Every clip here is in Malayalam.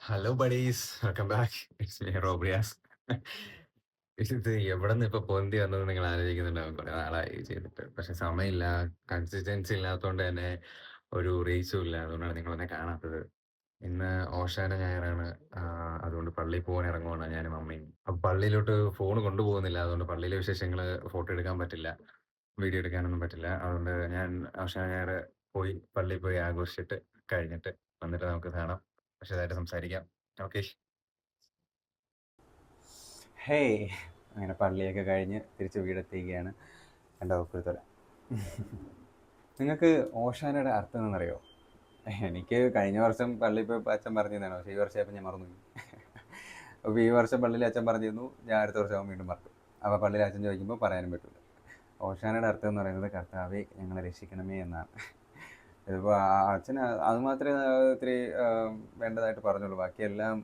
Hello buddies, welcome back. It's me റോബ്രിയാസ്. ഇത് എവിടെന്ന് ഇപ്പൊ പൊന്തി വന്നത് നിങ്ങൾ ആലോചിക്കുന്നുണ്ടാവും. കുറെ നാളായി ചെയ്തിട്ട്, പക്ഷെ സമയമില്ല. കൺസിസ്റ്റൻസി ഇല്ലാത്തതുകൊണ്ട് തന്നെ ഒരു റീച്ചും ഇല്ല. അതുകൊണ്ടാണ് നിങ്ങളെന്നെ കാണാത്തത്. ഇന്ന് ഓശാന ഞായറാണ്. അതുകൊണ്ട് പള്ളിയിൽ പോകാൻ ഇറങ്ങുവാണ് ഞാനും അമ്മയും. അപ്പൊ പള്ളിയിലോട്ട് ഫോൺ കൊണ്ടുപോകുന്നില്ല. അതുകൊണ്ട് പള്ളിയിലെ വിശേഷങ്ങൾ ഫോട്ടോ എടുക്കാൻ പറ്റില്ല, വീഡിയോ എടുക്കാനൊന്നും പറ്റില്ല. അതുകൊണ്ട് ഞാൻ ഓശാന ഞായർ പോയി പള്ളിയിൽ പോയി ആഘോഷിച്ചിട്ട് കഴിഞ്ഞിട്ട് വന്നിട്ട് നമുക്ക് കാണാം, വിശദമായിട്ട് സംസാരിക്കാം. ഓക്കെ. ഹേയ്, അങ്ങനെ പള്ളിയൊക്കെ കഴിഞ്ഞ് തിരിച്ച് വീടെത്തിയിരിക്കുകയാണ്. എൻ്റെ ഒപ്പുറത്തല. നിങ്ങൾക്ക് ഓശാനയുടെ അർത്ഥം എന്നറിയോ? എനിക്ക് കഴിഞ്ഞ വർഷം പള്ളിയിൽ പോയപ്പോൾ അച്ഛൻ പറഞ്ഞു തന്നാണ്, പക്ഷേ ഈ വർഷമായപ്പോൾ ഞാൻ മറന്നു. അപ്പോൾ ഈ വർഷം പള്ളിയിൽ അച്ഛൻ പറഞ്ഞിരുന്നു, ഞാൻ അടുത്ത വർഷം വീണ്ടും മറക്കും. അപ്പോൾ പള്ളിയിൽ അച്ഛൻ ചോദിക്കുമ്പോൾ പറയാനും പറ്റില്ല. ഓശാനയുടെ അർത്ഥം എന്ന് പറയുന്നത് കർത്താവെ ഞങ്ങളെ രക്ഷിക്കണമേ എന്നാണ്. ഇതിപ്പോൾ അച്ഛന് അത് മാത്രമേ ഇത്തിരി വേണ്ടതായിട്ട് പറഞ്ഞുള്ളൂ. ബാക്കിയെല്ലാം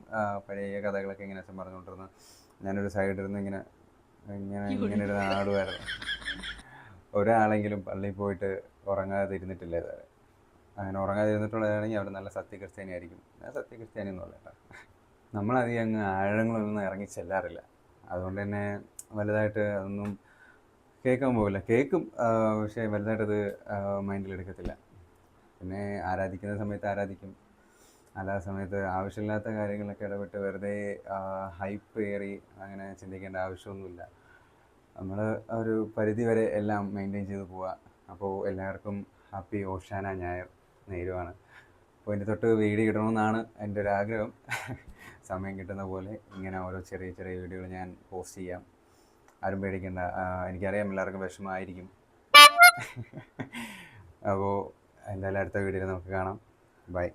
പഴയ കഥകളൊക്കെ ഇങ്ങനെ അച്ഛൻ പറഞ്ഞുകൊണ്ടിരുന്നു. ഞാനൊരു സൈഡിലിരുന്ന് ഇങ്ങനെ ഇങ്ങനെ ഇങ്ങനെ ഇരുന്ന് ആടുമായിരുന്നു. ഒരാളെങ്കിലും പള്ളിയിൽ പോയിട്ട് ഉറങ്ങാതെ ഇരുന്നിട്ടില്ല ഇതുവരെ. അങ്ങനെ ഉറങ്ങാതെ ഇരുന്നിട്ടുള്ളതാണെങ്കിൽ അവർ നല്ല സത്യക്രിസ്ത്യാനി ആയിരിക്കും. ഞാൻ സത്യക്രിസ്ത്യാനി ഒന്നുമല്ല കേട്ടോ. നമ്മളധികം അങ്ങ് ആഴങ്ങളൊന്നും ഇറങ്ങി ചെല്ലാറില്ല. അതുകൊണ്ട് തന്നെ വലുതായിട്ട് അതൊന്നും കേൾക്കാൻ പോകില്ല. കേൾക്കും, പക്ഷേ വലുതായിട്ടത് മൈൻഡിലെടുക്കത്തില്ല. പിന്നെ ആരാധിക്കുന്ന സമയത്ത് ആരാധിക്കും, അല്ലാത്ത സമയത്ത് ആവശ്യമില്ലാത്ത കാര്യങ്ങളൊക്കെ ഇടപെട്ട് വെറുതെ ഹൈപ്പ് കയറി അങ്ങനെ ചിന്തിക്കേണ്ട ആവശ്യമൊന്നുമില്ല. നമ്മൾ ഒരു പരിധി വരെ എല്ലാം മെയിൻറ്റെയിൻ ചെയ്ത് പോവുക. അപ്പോൾ എല്ലാവർക്കും ഹാപ്പി ഓശാന ഞായർ നേരുവാണ്. അപ്പോൾ എൻ്റെ തൊട്ട് വീഡിയോ ഇടണമെന്നാണ് എൻ്റെ ഒരു ആഗ്രഹം. സമയം കിട്ടുന്ന പോലെ ഇങ്ങനെ ഓരോ ചെറിയ ചെറിയ വീഡിയോകൾ ഞാൻ പോസ്റ്റ് ചെയ്യാം. ആരും പേടിക്കണ്ട. എനിക്കറിയാം എല്ലാവർക്കും വിഷമമായിരിക്കും. അപ്പോൾ എന്തായാലും അടുത്ത വീഡിയോയിൽ നമുക്ക് കാണാം. ബൈ.